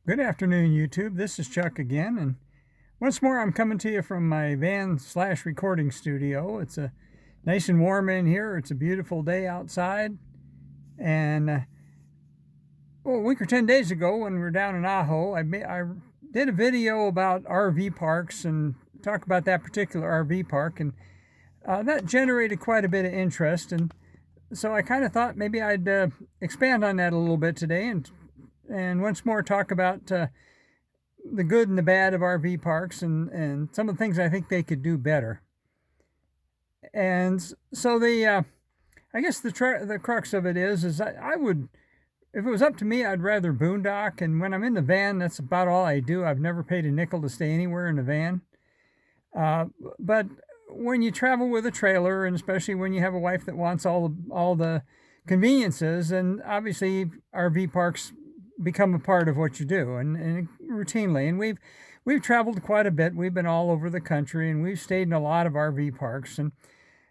Good afternoon, YouTube. This is Chuck again, and once more I'm coming to you from my van/recording studio. It's nice and warm in here. It's a beautiful day outside, and a week or 10 days ago when we were down in Ajo, I did a video about RV parks and talk about that particular RV park, and that generated quite a bit of interest, and so I kind of thought maybe I'd expand on that a little bit today and once more talk about the good and the bad of RV parks and some of the things I think they could do better. And so I guess the crux of it is I would, if it was up to me, I'd rather boondock. And when I'm in the van, that's about all I do. I've never paid a nickel to stay anywhere in a van. But when you travel with a trailer, and especially when you have a wife that wants all the conveniences, and obviously RV parks become a part of what you do, and routinely. And we've traveled quite a bit. We've been all over the country, and we've stayed in a lot of RV parks. And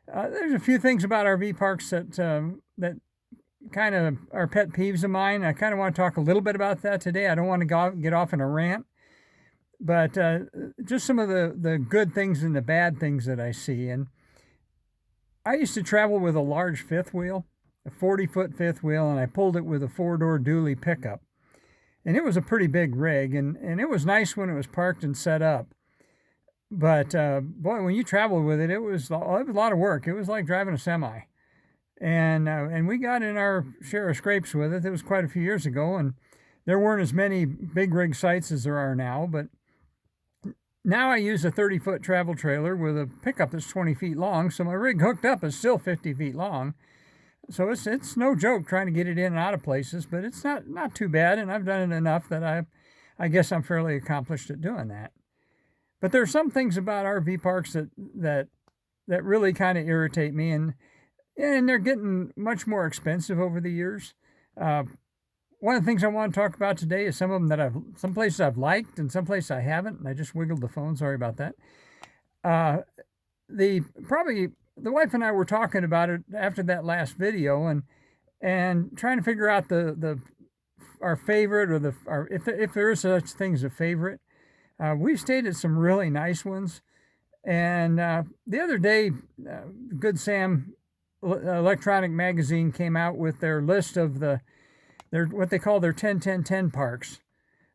there's a few things about RV parks that kind of are pet peeves of mine. I kind of want to talk a little bit about that today. I don't want to get off in a rant, but just some of the good things and the bad things that I see. And I used to travel with a large fifth wheel, a 40-foot fifth wheel, and I pulled it with a four-door dually pickup. And it was a pretty big rig, and it was nice when it was parked and set up. But boy, when you traveled with it, it was a lot of work. It was like driving a semi. And we got in our share of scrapes with it. It was quite a few years ago, and there weren't as many big rig sites as there are now. But now I use a 30-foot travel trailer with a pickup that's 20 feet long, so my rig hooked up is still 50 feet long. So it's no joke trying to get it in and out of places, but it's not too bad, and I've done it enough that I guess I'm fairly accomplished at doing that. But there are some things about RV parks that really kind of irritate me, and they're getting much more expensive over the years. One of the things I want to talk about today is some of them some places I've liked and some places I haven't, and I just wiggled the phone. Sorry about that. The wife and I were talking about it after that last video, and trying to figure out our favorite, or if there is such thing as a favorite. We've stayed at some really nice ones, and the other day, Good Sam Electronic Magazine came out with their list of their what they call their 10-10-10 parks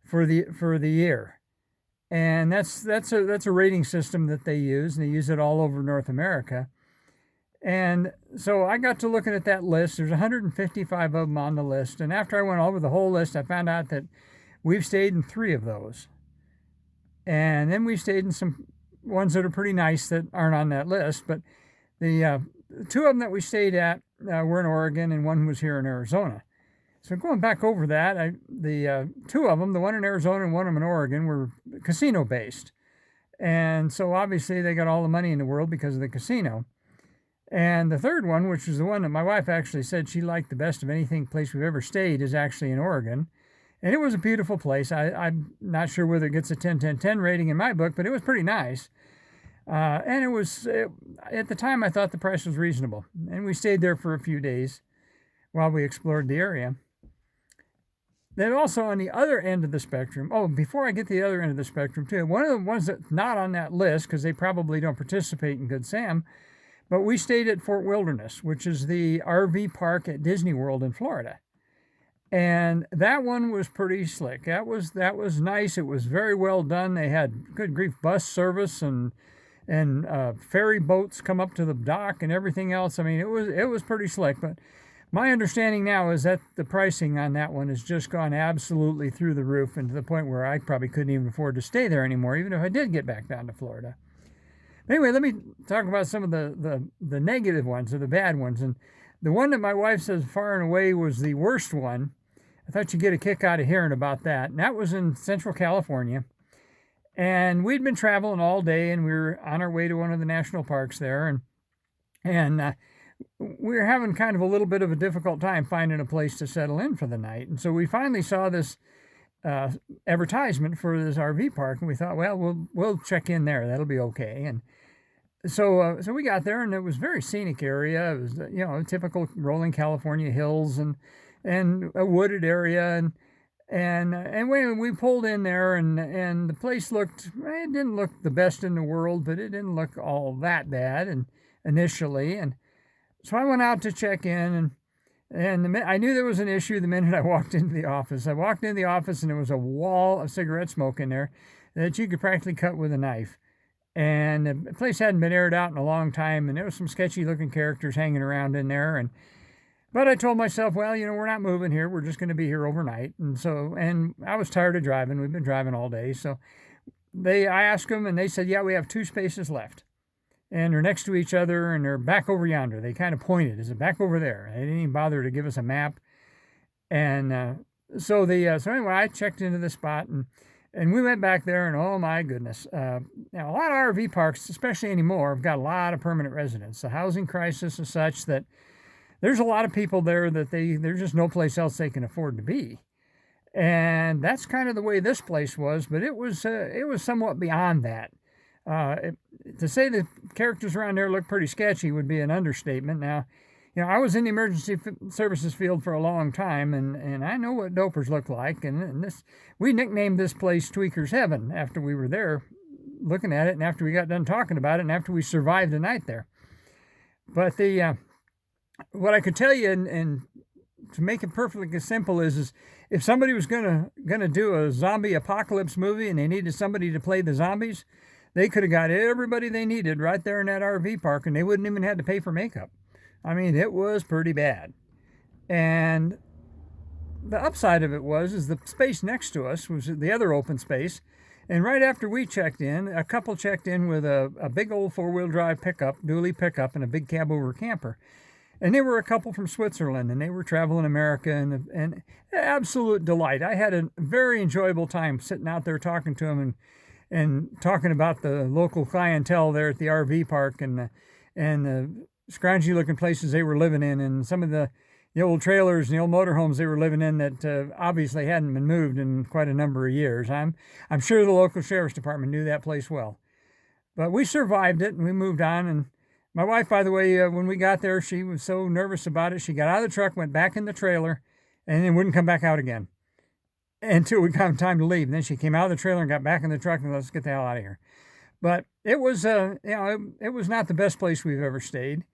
for the year. And that's a rating system that they use, and they use it all over North America. And so I got to looking at that list. There's 155 of them on the list. And after I went over the whole list, I found out that we've stayed in 3 of those. And then we stayed in some ones that are pretty nice that aren't on that list. But the 2 of them that we stayed at were in Oregon, and one was here in Arizona. So going back over that, the 2 of them, the one in Arizona and one of them in Oregon, were casino based. And so obviously they got all the money in the world because of the casino. And the third one, which was the one that my wife actually said she liked the best of anything place we've ever stayed, is actually in Oregon. And it was a beautiful place. I'm not sure whether it gets a 10-10-10 rating in my book, but it was pretty nice. And at the time, I thought the price was reasonable. And we stayed there for a few days while we explored the area. Then also on the other end of the spectrum, before I get to the other end of the spectrum too, one of the ones that's not on that list, because they probably don't participate in Good Sam, but we stayed at Fort Wilderness, which is the RV park at Disney World in Florida. And that one was pretty slick. That was nice. It was very well done. They had, good grief, bus service and ferry boats come up to the dock and everything else. I mean, it was pretty slick. But my understanding now is that the pricing on that one has just gone absolutely through the roof, and to the point where I probably couldn't even afford to stay there anymore, even if I did get back down to Florida. Anyway, let me talk about some of the negative ones, or the bad ones. And the one that my wife says far and away was the worst one, I thought you'd get a kick out of hearing about that. And that was in Central California. And we'd been traveling all day, and we were on our way to one of the national parks there. And we were having kind of a little bit of a difficult time finding a place to settle in for the night. And so we finally saw this advertisement for this RV park, and we thought, well, we'll check in there. That'll be okay. And so we got there, and it was a very scenic area. It was, typical rolling California hills and a wooded area, And when we pulled in there, and the place it didn't look the best in the world, but it didn't look all that bad and initially. And so I went out to check in, and I knew there was an issue the minute I walked into the office. I walked into the office, and there was a wall of cigarette smoke in there that you could practically cut with a knife. And the place hadn't been aired out in a long time, and there was some sketchy looking characters hanging around in there. But I told myself, well, we're not moving here. We're just going to be here overnight. And I was tired of driving. We've been driving all day. So I asked them, and they said, yeah, we have 2 spaces left. And they're next to each other, and they're back over yonder. They kind of pointed, is it back over there? They didn't even bother to give us a map. And so anyway, I checked into the spot, and we went back there, and oh my goodness. Now, a lot of RV parks, especially anymore, have got a lot of permanent residents. The housing crisis is such that there's a lot of people there that there's just no place else they can afford to be. And that's kind of the way this place was, but it was somewhat beyond that. To say the characters around there look pretty sketchy would be an understatement. Now, I was in the emergency services field for a long time, and I know what dopers look like. And we nicknamed this place Tweaker's Heaven after we were there looking at it, and after we got done talking about it, and after we survived the night there. But what I could tell you, and to make it perfectly simple, is if somebody was gonna do a zombie apocalypse movie and they needed somebody to play the zombies, they could have got everybody they needed right there in that RV park, and they wouldn't even have to pay for makeup. I mean, it was pretty bad. And the upside of it is the space next to us was the other open space. And right after we checked in, a couple checked in with a big old 4-wheel drive pickup, dually pickup, and a big cab over camper. And they were a couple from Switzerland, and they were traveling America, and absolute delight. I had a very enjoyable time sitting out there talking to them and talking about the local clientele there at the RV park and the scroungy looking places they were living in, and some of the old trailers and the old motorhomes they were living in that obviously hadn't been moved in quite a number of years. I'm sure the local sheriff's department knew that place well. But we survived it, and we moved on. And my wife, by the way, when we got there, she was so nervous about it. She got out of the truck, went back in the trailer, and then wouldn't come back out again until we got time to leave. And then she came out of the trailer and got back in the truck and let's get the hell out of here. But it was, it was not the best place we've ever stayed.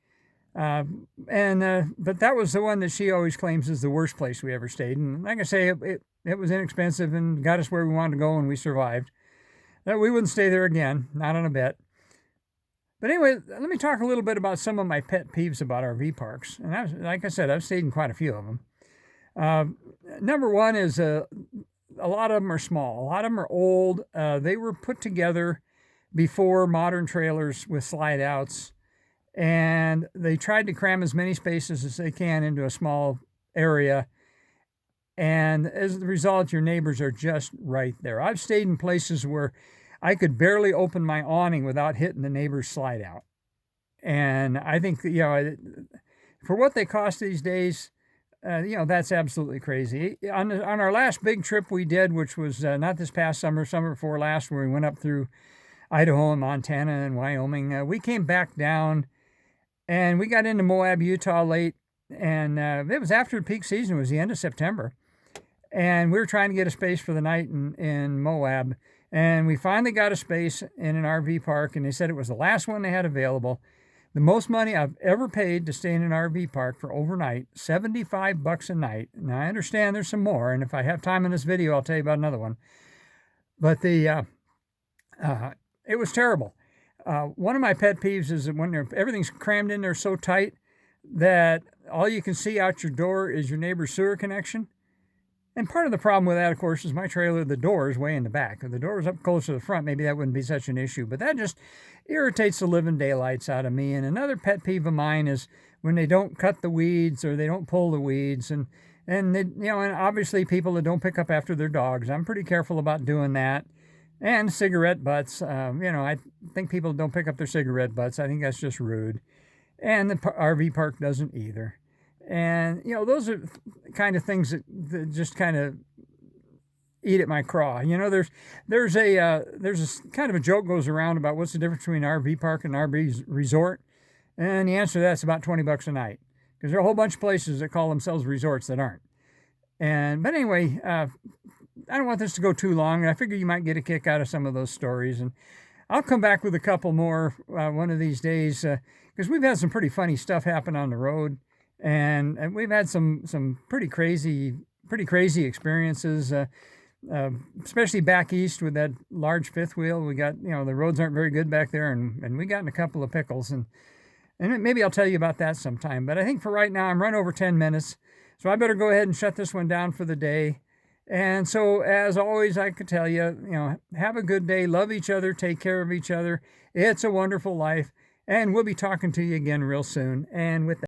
But that was the one that she always claims is the worst place we ever stayed. And like I say, it was inexpensive and got us where we wanted to go, and we survived. We wouldn't stay there again, not on a bet. But anyway, let me talk a little bit about some of my pet peeves about RV parks. And like I said, I've stayed in quite a few of them. Number one is a lot of them are small. A lot of them are old. They were put together before modern trailers with slide outs. And they tried to cram as many spaces as they can into a small area. And as a result, your neighbors are just right there. I've stayed in places where I could barely open my awning without hitting the neighbor's slide out. And I think, for what they cost these days, that's absolutely crazy. On our last big trip we did, which was not this past summer before last, where we went up through Idaho and Montana and Wyoming, we came back down and we got into Moab, Utah late. And it was after the peak season. It was the end of September. And we were trying to get a space for the night in Moab. And we finally got a space in an RV park, and they said it was the last one they had available. The most money I've ever paid to stay in an RV park for overnight, $75 a night. Now, I understand there's some more, and if I have time in this video, I'll tell you about another one. But it was terrible. One of my pet peeves is that when everything's crammed in there so tight that all you can see out your door is your neighbor's sewer connection. And part of the problem with that, of course, is my trailer, the door is way in the back. If the door was up close to the front, maybe that wouldn't be such an issue. But that just irritates the living daylights out of me. And another pet peeve of mine is when they don't cut the weeds or they don't pull the weeds. And obviously people that don't pick up after their dogs. I'm pretty careful about doing that. And cigarette butts. I think people don't pick up their cigarette butts. I think that's just rude. And the RV park doesn't either. And, those are kind of things that just kind of eat at my craw. There's a kind of a joke goes around about what's the difference between an RV park and an RV resort. And the answer to that's about $20 a night. Because there are a whole bunch of places that call themselves resorts that aren't. But anyway, I don't want this to go too long, and I figure you might get a kick out of some of those stories. And I'll come back with a couple more one of these days because we've had some pretty funny stuff happen on the road, and we've had some pretty crazy experiences. Especially back east with that large fifth wheel, we got the roads aren't very good back there, and we got in a couple of pickles, and maybe I'll tell you about that sometime. But I think for right now I'm run over 10 minutes, so I better go ahead and shut this one down for the day. And so, as always, I could tell you, have a good day, love each other, take care of each other. It's a wonderful life, and we'll be talking to you again real soon. And with that,